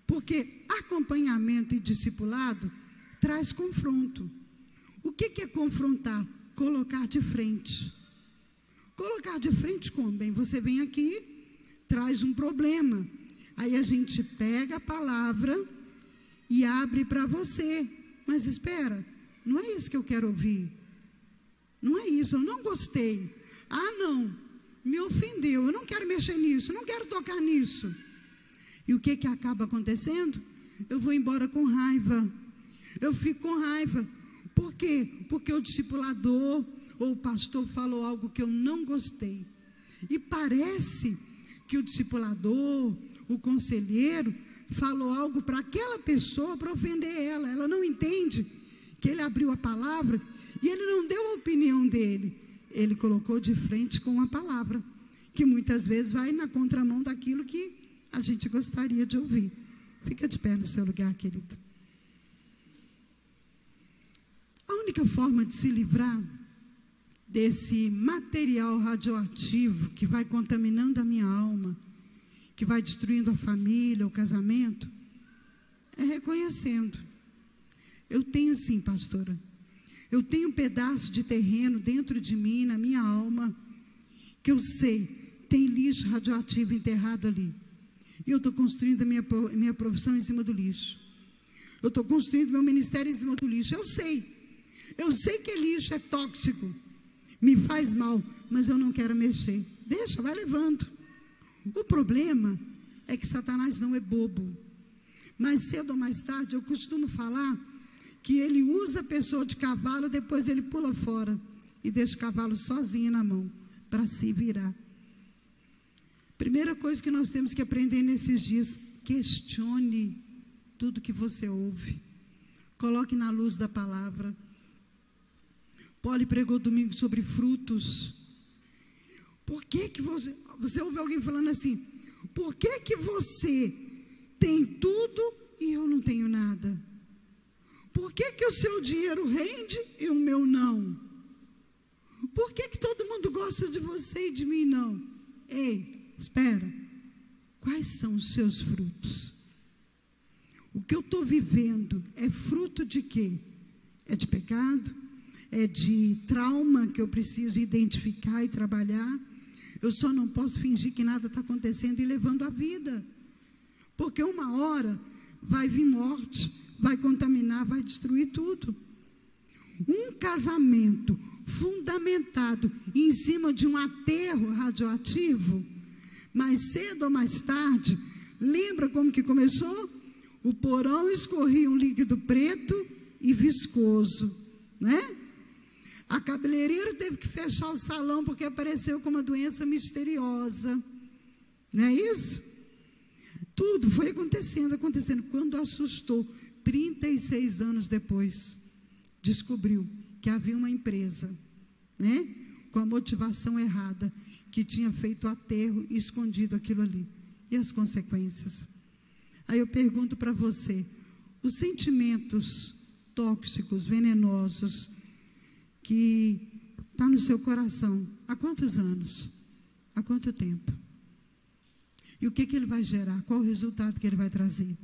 [SPEAKER 1] Porque acompanhamento e discipulado traz confronto. O que é confrontar? Colocar de frente. Colocar de frente como? Bem, você vem aqui, traz um problema. Aí a gente pega a palavra e abre para você. Mas espera, não é isso que eu quero ouvir. Não é isso, eu não gostei. Ah, não, me ofendeu, eu não quero mexer nisso, eu não quero tocar nisso. E o que acaba acontecendo? Eu vou embora com raiva. Eu fico com raiva. Por quê? Porque o discipulador ou o pastor falou algo que eu não gostei. E parece que o discipulador, o conselheiro, falou algo para aquela pessoa para ofender ela. Ela não entende que ele abriu a palavra e ele não deu a opinião dele. Ele colocou de frente com a palavra, que muitas vezes vai na contramão daquilo que a gente gostaria de ouvir. Fica de pé no seu lugar, querido. A única forma de se livrar desse material radioativo que vai contaminando a minha alma, que vai destruindo a família, o casamento, é reconhecendo. Eu tenho sim, pastora, eu tenho um pedaço de terreno dentro de mim, na minha alma, que eu sei, tem lixo radioativo enterrado ali. E eu estou construindo a minha profissão em cima do lixo. Eu estou construindo meu ministério em cima do lixo. Eu sei que lixo é tóxico, me faz mal, mas eu não quero mexer. Deixa, vai levando. O problema é que Satanás não é bobo. Mais cedo ou mais tarde, eu costumo falar que ele usa a pessoa de cavalo, depois ele pula fora e deixa o cavalo sozinho na mão, para se virar. Primeira coisa que nós temos que aprender nesses dias: questione tudo que você ouve. Coloque na luz da palavra. Paulo pregou domingo sobre frutos. Por que você ouve alguém falando assim: por que você tem tudo e eu não tenho nada? Por que o seu dinheiro rende e o meu não? Por que todo mundo gosta de você e de mim não? Ei, espera. Quais são os seus frutos? O que eu estou vivendo é fruto de quê? É de pecado? É de trauma que eu preciso identificar e trabalhar? Eu só não posso fingir que nada está acontecendo e levando a vida. Porque uma hora vai vir morte, vai contaminar, vai destruir tudo. Um casamento fundamentado em cima de um aterro radioativo, mais cedo ou mais tarde, lembra como que começou? O porão escorria um líquido preto e viscoso, né? A cabeleireira teve que fechar o salão porque apareceu com uma doença misteriosa, não é isso? Tudo foi acontecendo. Quando assustou, 36 anos depois, descobriu que havia uma empresa, né, com a motivação errada, que tinha feito aterro e escondido aquilo ali. E as consequências? Aí eu pergunto para você: os sentimentos tóxicos, venenosos, que está no seu coração, há quantos anos? Há quanto tempo? E o que ele vai gerar? Qual o resultado que ele vai trazer?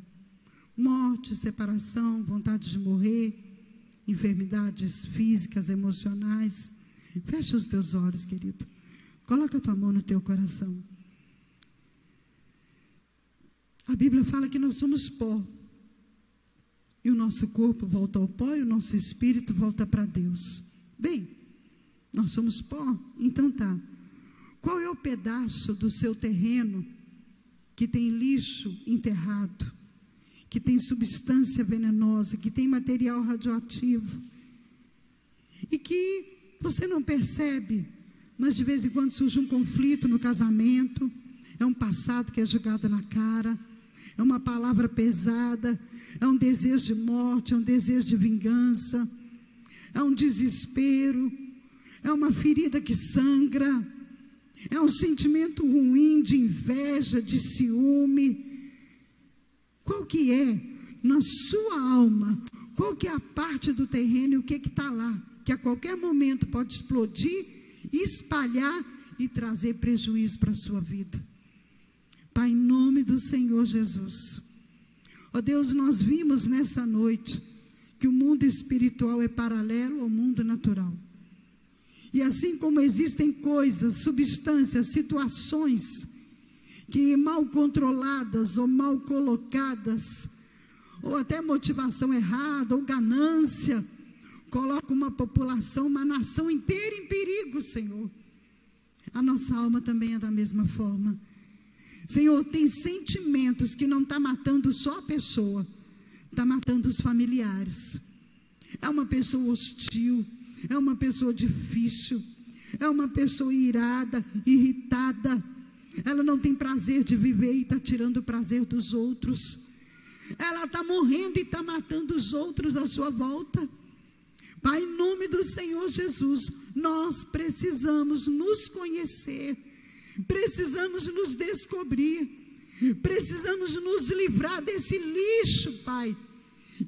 [SPEAKER 1] Morte, separação, vontade de morrer, enfermidades físicas, emocionais. Fecha os teus olhos, querido. Coloca a tua mão no teu coração. A Bíblia fala que nós somos pó. E o nosso corpo volta ao pó e o nosso espírito volta para Deus. Bem, nós somos pó, então tá. Qual é o pedaço do seu terreno que tem lixo enterrado, que tem substância venenosa, que tem material radioativo, e que você não percebe, mas de vez em quando surge um conflito no casamento, é um passado que é jogado na cara, é uma palavra pesada, é um desejo de morte, é um desejo de vingança, é um desespero, é uma ferida que sangra, é um sentimento ruim de inveja, de ciúme. Qual que é na sua alma? Qual que é a parte do terreno e o que está lá? Que a qualquer momento pode explodir, espalhar e trazer prejuízo para a sua vida. Pai, em nome do Senhor Jesus. Ó Deus, nós vimos nessa noite que o mundo espiritual é paralelo ao mundo natural. E assim como existem coisas, substâncias, situações que mal controladas ou mal colocadas, ou até motivação errada ou ganância, coloca uma população, uma nação inteira em perigo, Senhor. A nossa alma também é da mesma forma. Senhor, tem sentimentos que não está matando só a pessoa, está matando os familiares. É uma pessoa hostil, é uma pessoa difícil, é uma pessoa irada, irritada. Ela não tem prazer de viver e está tirando o prazer dos outros. Ela está morrendo e está matando os outros à sua volta. Pai, em nome do Senhor Jesus, nós precisamos nos conhecer, precisamos nos descobrir, precisamos nos livrar desse lixo, Pai,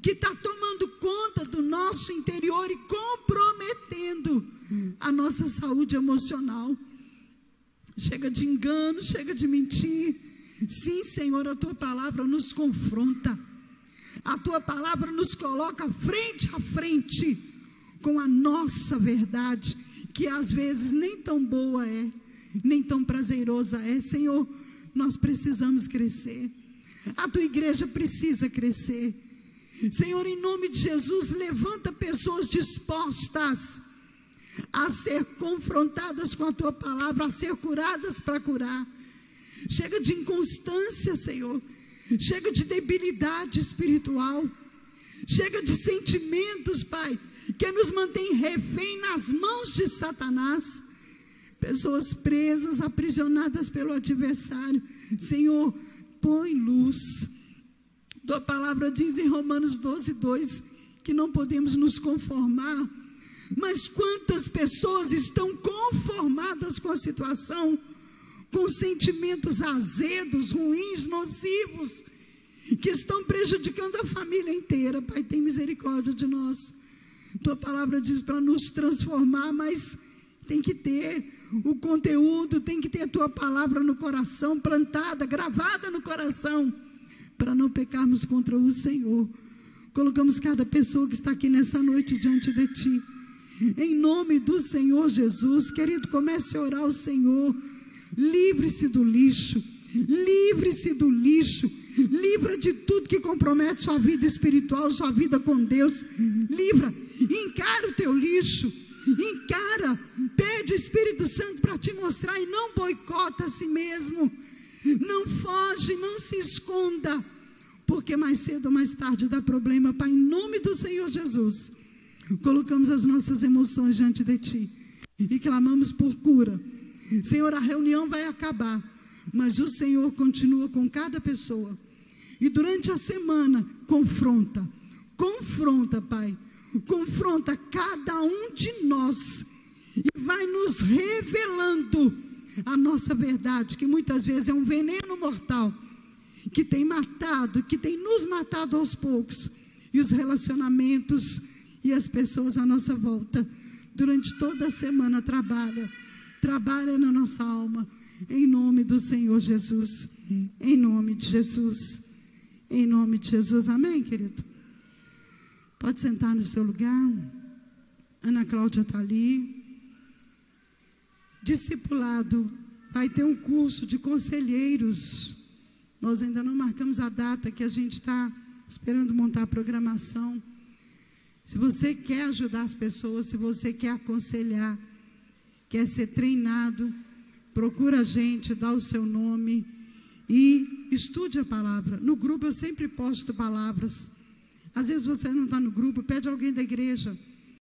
[SPEAKER 1] que está tomando conta do nosso interior e comprometendo a nossa saúde emocional. Chega de engano, chega de mentir. Sim, Senhor, a Tua palavra nos confronta. A Tua palavra nos coloca frente a frente com a nossa verdade, que às vezes nem tão boa é, nem tão prazerosa é. Senhor, nós precisamos crescer. A Tua igreja precisa crescer. Senhor, em nome de Jesus, levanta pessoas dispostas a ser confrontadas com a Tua palavra, a ser curadas para curar. Chega de inconstância, Senhor. Chega de debilidade espiritual. Chega de sentimentos, Pai, que nos mantém refém nas mãos de Satanás. Pessoas presas, aprisionadas pelo adversário. Senhor, põe luz. Tua palavra diz em Romanos 12:2 que não podemos nos conformar. Mas quantas pessoas estão conformadas com a situação, com sentimentos azedos, ruins, nocivos, que estão prejudicando a família inteira. Pai, tem misericórdia de nós. Tua palavra diz para nos transformar, mas tem que ter o conteúdo, tem que ter a Tua palavra no coração, plantada, gravada no coração, para não pecarmos contra o Senhor. Colocamos cada pessoa que está aqui nessa noite diante de Ti. Em nome do Senhor Jesus, querido, comece a orar ao Senhor. Livre-se do lixo, livre-se do lixo, livra de tudo que compromete sua vida espiritual, sua vida com Deus. Livra, encara o teu lixo, encara, pede o Espírito Santo para te mostrar e não boicota a si mesmo. Não foge, não se esconda, porque mais cedo ou mais tarde dá problema. Pai, em nome do Senhor Jesus, colocamos as nossas emoções diante de Ti e clamamos por cura. Senhor, a reunião vai acabar, mas o Senhor continua com cada pessoa. E durante a semana, confronta, Pai, confronta cada um de nós e vai nos revelando a nossa verdade, que muitas vezes é um veneno mortal, que tem matado, que tem nos matado aos poucos, e os relacionamentos e as pessoas à nossa volta. Durante toda a semana trabalha na nossa alma, em nome do Senhor Jesus, em nome de Jesus, em nome de Jesus. Amém, querido? Pode sentar no seu lugar. Ana Cláudia está ali. Discipulado, vai ter um curso de conselheiros. Nós ainda não marcamos a data, que a gente está esperando montar a programação. Se você quer ajudar as pessoas, se você quer aconselhar, quer ser treinado, procura a gente, dá o seu nome e estude a palavra. No grupo eu sempre posto palavras. Às vezes você não está no grupo, pede alguém da igreja